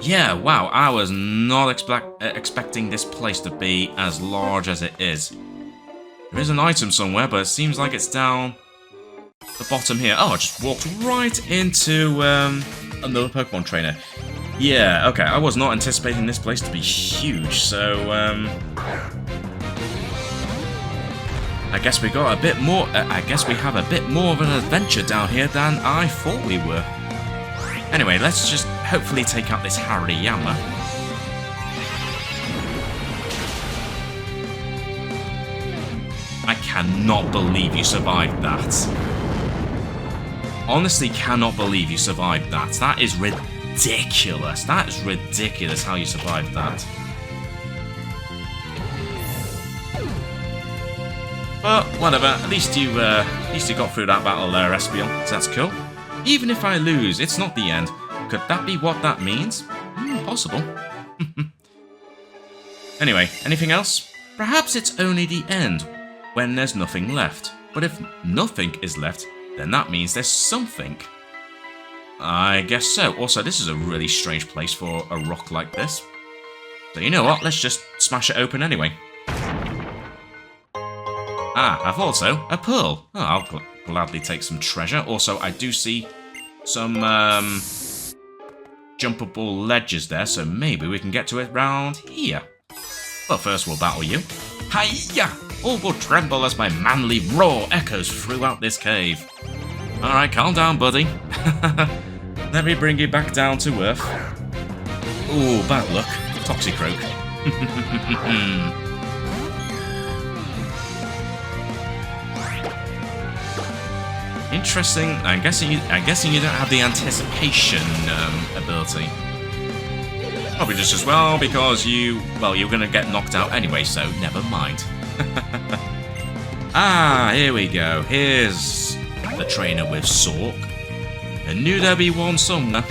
Yeah, wow, I was not expecting this place to be as large as it is. There is an item somewhere, but it seems like it's down the bottom here. Oh, I just walked right into another Pokemon trainer. Yeah, okay, I was not anticipating this place to be huge, so I guess we got a bit more. I guess we have a bit more of an adventure down here than I thought we were. Anyway, let's just hopefully take out this Hariyama. I cannot believe you survived that. Honestly, cannot believe you survived that. That is ridiculous. That is ridiculous how you survived that. But whatever, at least you got through that battle there, Espeon, so that's cool. Even if I lose, it's not the end. Could that be what that means? Possible. Anyway, anything else? Perhaps it's only the end, when there's nothing left. But if nothing is left, then that means there's something. I guess so. Also, this is a really strange place for a rock like this. So you know what? Let's just smash it open anyway. Ah, I thought so. A pearl. Oh, I'll gladly take some treasure. Also, I do see some jumpable ledges there, so maybe we can get to it round here. Well, first we'll battle you. Hiya! All will tremble as my manly roar echoes throughout this cave. Alright, calm down, buddy. Let me bring you back down to earth. Ooh, bad luck. Toxicroak. Interesting. I'm guessing you don't have the anticipation ability. Probably just as well because you're gonna get knocked out anyway, so never mind. Ah, here we go. Here's the trainer with Sork. I knew there'd be one somewhere.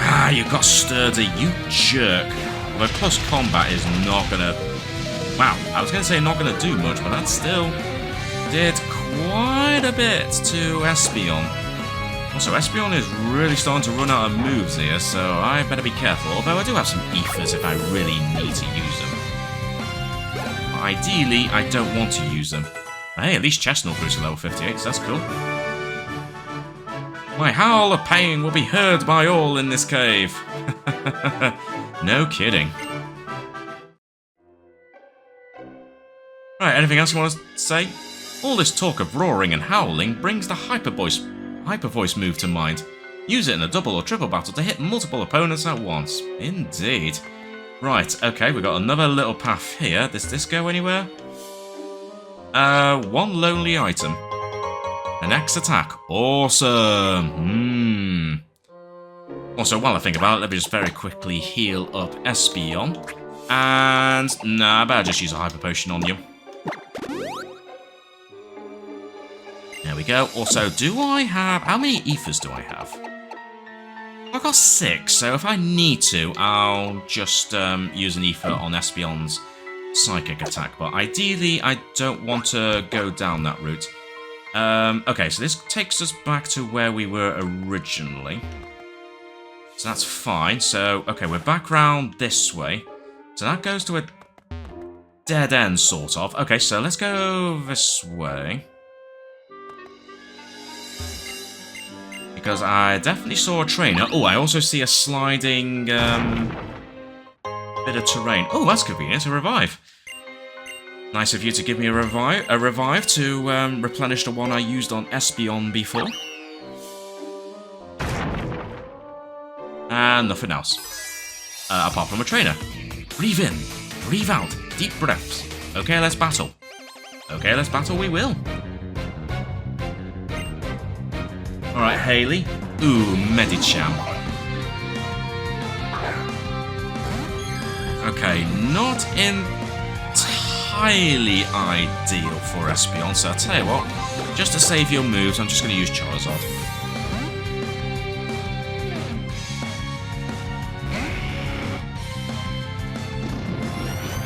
Ah, you got sturdy, you jerk. But plus combat is not gonna... Wow, I was gonna say not gonna do much, but that still did quite a bit to Espeon. Also, Espeon is really starting to run out of moves here, so I better be careful. Although I do have some Ethers if I really need to use them. Ideally, I don't want to use them. But hey, at least Chestnut grew to level 58, so that's cool. My howl of pain will be heard by all in this cave. No kidding. Right, anything else you want to say? All this talk of roaring and howling brings the Hyper Voice move to mind. Use it in a double or triple battle to hit multiple opponents at once. Indeed. Right, okay, we've got another little path here. Does this go anywhere? One lonely item. An X attack. Awesome. Also, while I think about it, let me just very quickly heal up Espeon. And... nah, I better just use a Hyper Potion on you. There we go. Also, do I have... how many Ethers do I have? I've got 6, so if I need to, I'll just use an Ether on Espeon's Psychic attack. But ideally, I don't want to go down that route. Okay, so this takes us back to where we were originally. So that's fine. So, okay, we're back round this way. So that goes to a dead end, sort of. Okay, so let's go this way. Because I definitely saw a trainer. Oh, I also see a sliding bit of terrain. Oh, that's convenient, a revive. Nice of you to give me a revive to replenish the one I used on Espeon before. And nothing else. Apart from a trainer. Breathe in, breathe out, deep breaths. Okay, let's battle. Okay, let's battle we will. Alright, Haley. Ooh, Medicham. Okay, not entirely ideal for Espeon, so I'll tell you what. Just to save your moves, I'm just going to use Charizard.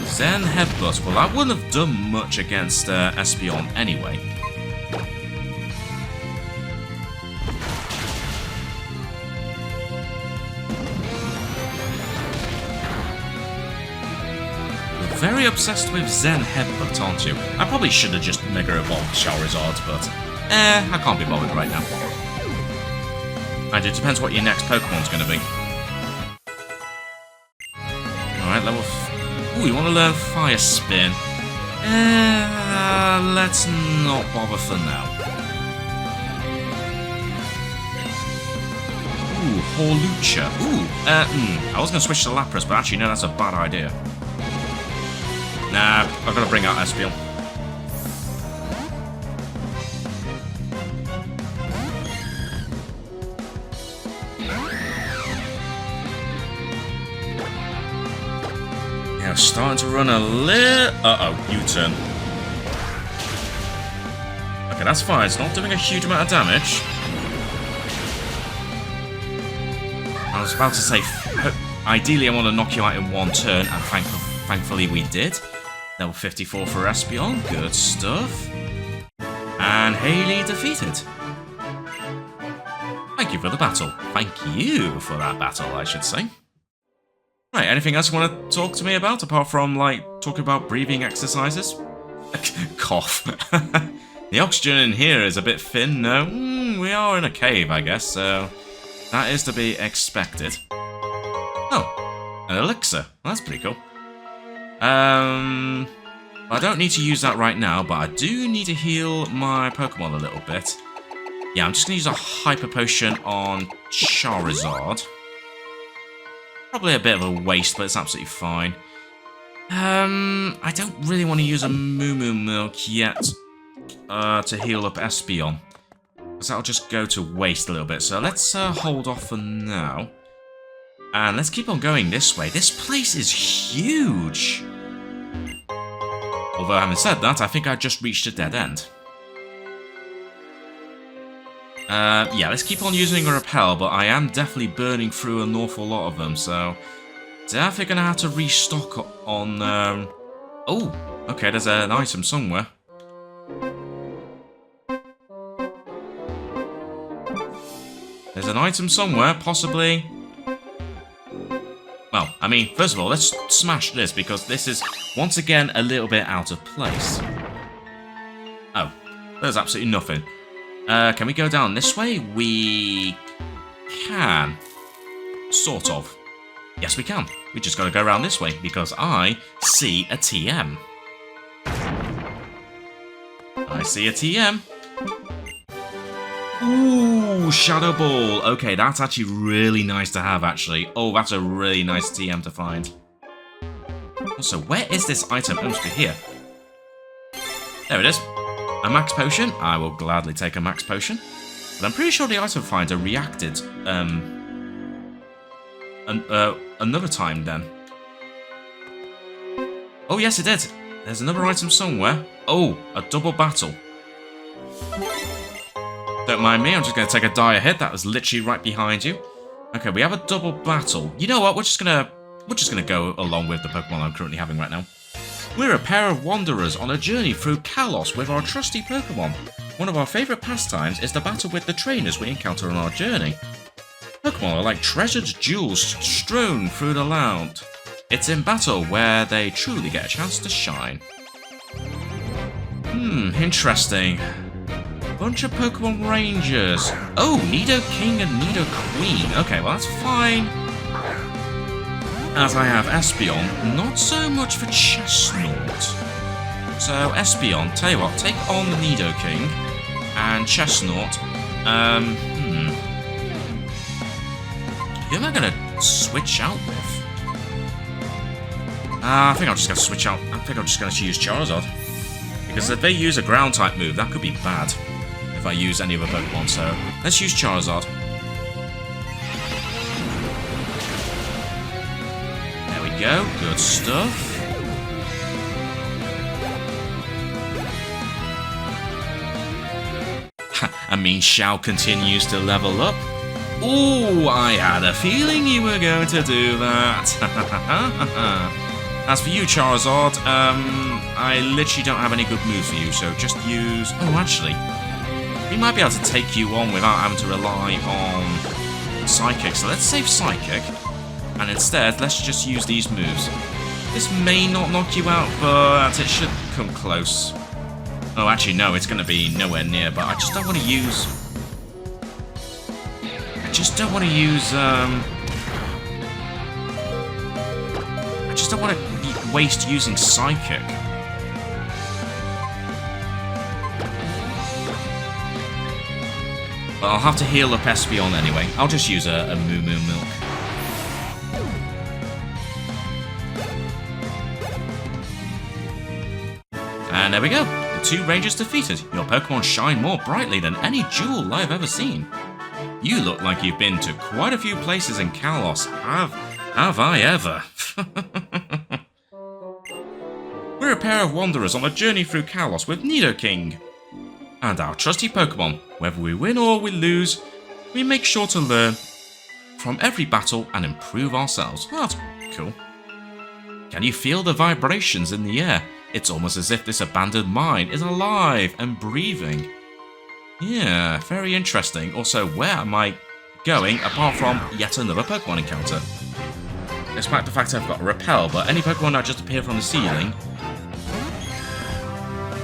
Zen Headbutt. Well, that wouldn't have done much against Espeon anyway. You're very obsessed with Zen Headbutt, aren't you? I probably should have just Mega Evolved Charizard, but I can't be bothered right now. And it depends what your next Pokemon's going to be. Alright, level... ooh, you want to learn Fire Spin? Let's not bother for now. Ooh, Horlucha. Ooh, I was going to switch to Lapras, but actually, no, that's a bad idea. Nah, I've got to bring out Espeon. Starting to run a little... uh-oh, U-turn. Okay, that's fine. It's not doing a huge amount of damage. I was about to say, ideally I want to knock you out in one turn, and thankfully we did. Level 54 for Espeon. Good stuff. And Haley defeated. Thank you for the battle. Thank you for that battle, I should say. Right, anything else you want to talk to me about, apart from, like, talking about breathing exercises? Cough. The oxygen in here is a bit thin, no? We are in a cave, I guess, so that is to be expected. Oh, an elixir. That's pretty cool. I don't need to use that right now, but I do need to heal my Pokemon a little bit. Yeah, I'm just going to use a Hyper Potion on Charizard. Probably a bit of a waste, but it's absolutely fine. I don't really want to use a Moo Milk yet to heal up Espeon, because that'll just go to waste a little bit. So let's hold off for now. And let's keep on going this way. This place is huge. Although, having said that, I think I just reached a dead end. Yeah, let's keep on using a repel, but I am definitely burning through an awful lot of them, so definitely gonna have to restock on, oh, okay, there's an item somewhere. There's an item somewhere, possibly. Well, I mean, first of all, let's smash this, because this is, once again, a little bit out of place. Oh, there's absolutely nothing. Can we go down this way? We can. Sort of. Yes, we can. We just gotta go around this way, because I see a TM. I see a TM. Ooh, Shadow Ball. Okay, that's actually really nice to have, actually. Oh, that's a really nice TM to find. Also, where is this item? It must be here. There it is. A max potion? I will gladly take a max potion. But I'm pretty sure the item finder reacted another time then. Oh yes, it did. There's another item somewhere. Oh, a double battle. Don't mind me, I'm just going to take a dire hit. That was literally right behind you. Okay, we have a double battle. You know what? We're just gonna go along with the Pokemon I'm currently having right now. We're a pair of wanderers on a journey through Kalos with our trusty Pokemon. One of our favourite pastimes is the battle with the trainers we encounter on our journey. Pokemon are like treasured jewels strewn through the land. It's in battle where they truly get a chance to shine. Interesting. Bunch of Pokemon Rangers. Oh, Nidoking and Nidoqueen. Okay, well that's fine. As I have Espeon, not so much for Chestnut. So Espeon, tell you what, take on the Nidoking and Chestnut. Who am I gonna switch out with? I think I'm just gonna switch out. I think I'm just gonna use Charizard. Because if they use a ground type move, that could be bad. If I use any other Pokemon, so let's use Charizard. There we go, good stuff. I mean, Xiao continues to level up. Ooh, I had a feeling you were going to do that. As for you, Charizard, I literally don't have any good moves for you, so just use... Oh, actually, we might be able to take you on without having to rely on Psychic. So let's save Psychic, and instead, let's just use these moves. This may not knock you out, but it should come close. Oh, actually, no, it's going to be nowhere near, but I just don't want to use... I just don't want to waste using Psychic. But I'll have to heal up Espeon anyway. I'll just use a Moo Moo Milk. And there we go. The two Rangers defeated. Your Pokemon shine more brightly than any jewel I've ever seen. You look like you've been to quite a few places in Kalos. Have I ever? We're a pair of wanderers on a journey through Kalos with Nidoking and our trusty Pokemon. Whether we win or we lose, we make sure to learn from every battle and improve ourselves. Oh, that's cool. Can you feel the vibrations in the air? It's almost as if this abandoned mine is alive and breathing. Yeah, very interesting. Also, where am I going apart from yet another Pokemon encounter? Despite the fact I've got a repel, but any Pokemon that just appear from the ceiling...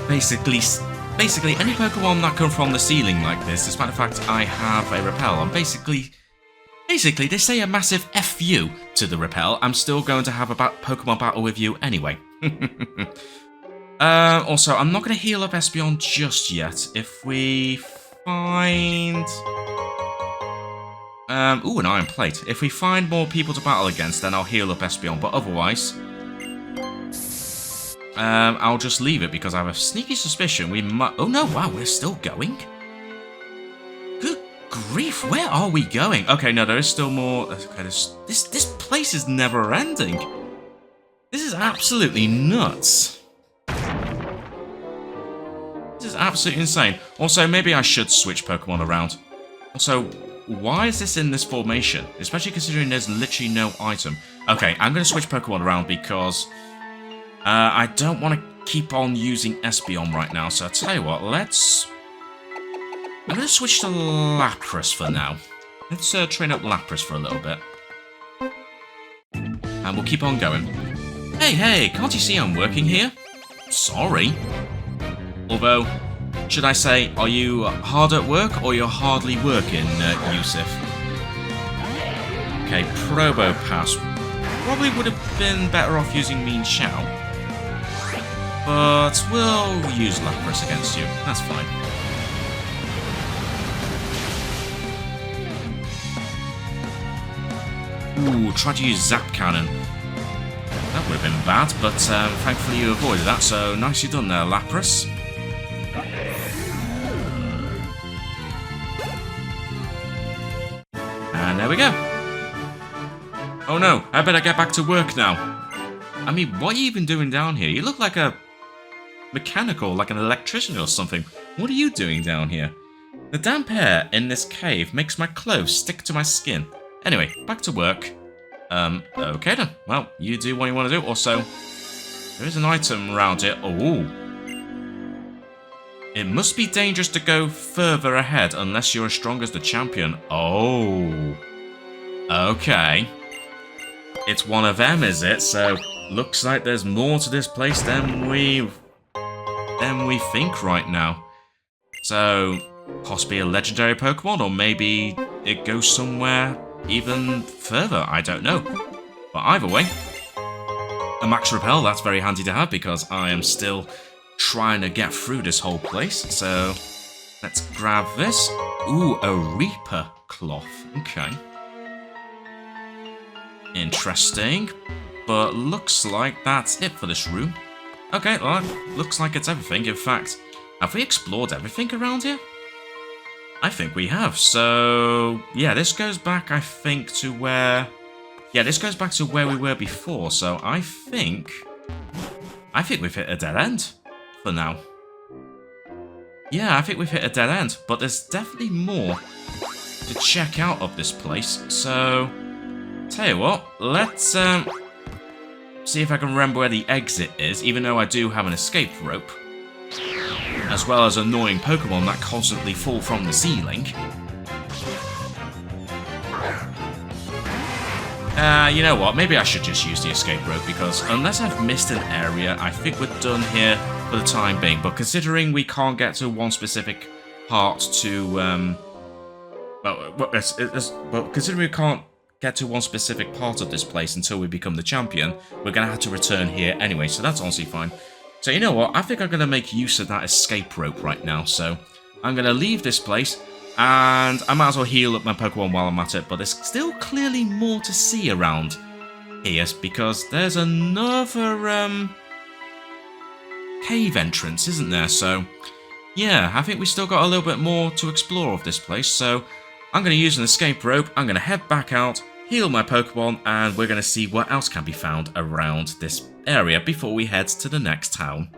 Basically, any Pokemon that come from the ceiling like this, despite the fact I have a repel, I'm basically, they say a massive F you to the repel, I'm still going to have a Pokemon battle with you anyway. Also, I'm not going to heal up Espeon just yet. If we find... ooh, an Iron Plate. If we find more people to battle against, then I'll heal up Espeon, but otherwise... I'll just leave it because I have a sneaky suspicion we might... Oh no, wow, we're still going? Good grief, where are we going? Okay, no, there is still more... Okay, this place is never ending. This is absolutely nuts. This is absolutely insane. Also, maybe I should switch Pokemon around. Also, why is this in this formation? Especially considering there's literally no item. Okay, I'm going to switch Pokemon around because... I don't want to keep on using Espeon right now, so I'll tell you what, I'm going to switch to Lapras for now. Let's train up Lapras for a little bit. And we'll keep on going. Hey, can't you see I'm working here? Sorry. Although, should I say, are you hard at work or you're hardly working, Yusuf? Okay, Probopass. Probably would have been better off using Mean Shout. But we'll use Lapras against you. That's fine. Ooh, try to use Zap Cannon. That would have been bad, but thankfully you avoided that, so nicely done there, Lapras. And there we go. Oh no, I better get back to work now. I mean, what are you even doing down here? You look like a mechanical, like an electrician or something. What are you doing down here? The damp air in this cave makes my clothes stick to my skin. Anyway, back to work. Okay then. Well, you do what you want to do. Also, there is an item around here. Oh. It must be dangerous to go further ahead unless you're as strong as the champion. Oh. Okay. It's one of them, is it? So, looks like there's more to this place than we think right now. So, possibly a legendary Pokemon, or maybe it goes somewhere even further. I don't know. But either way, a Max Repel, that's very handy to have because I am still trying to get through this whole place. So, let's grab this. Ooh, a Reaper Cloth. Okay. Interesting, but looks like that's it for this room. Okay, well, looks like it's everything. In fact, have we explored everything around here? I think we have. So, yeah, this goes back, I think, to where... Yeah, this goes back to where we were before. So, I think we've hit a dead end for now. Yeah, I think we've hit a dead end, but there's definitely more to check out of this place. So... Tell you what, let's see if I can remember where the exit is, even though I do have an escape rope. As well as annoying Pokemon that constantly fall from the ceiling. You know what, maybe I should just use the escape rope, because unless I've missed an area, I think we're done here for the time being. But considering we can't get to one specific part to, considering we can't get to one specific part of this place until we become the champion, we're going to have to return here anyway, so that's honestly fine. So you know what, I think I'm going to make use of that escape rope right now, so I'm going to leave this place, and I might as well heal up my Pokemon while I'm at it, but there's still clearly more to see around here, because there's another cave entrance, isn't there? So yeah, I think we still got a little bit more to explore of this place, so I'm going to use an escape rope, I'm going to head back out, heal my Pokemon, and we're going to see what else can be found around this area before we head to the next town.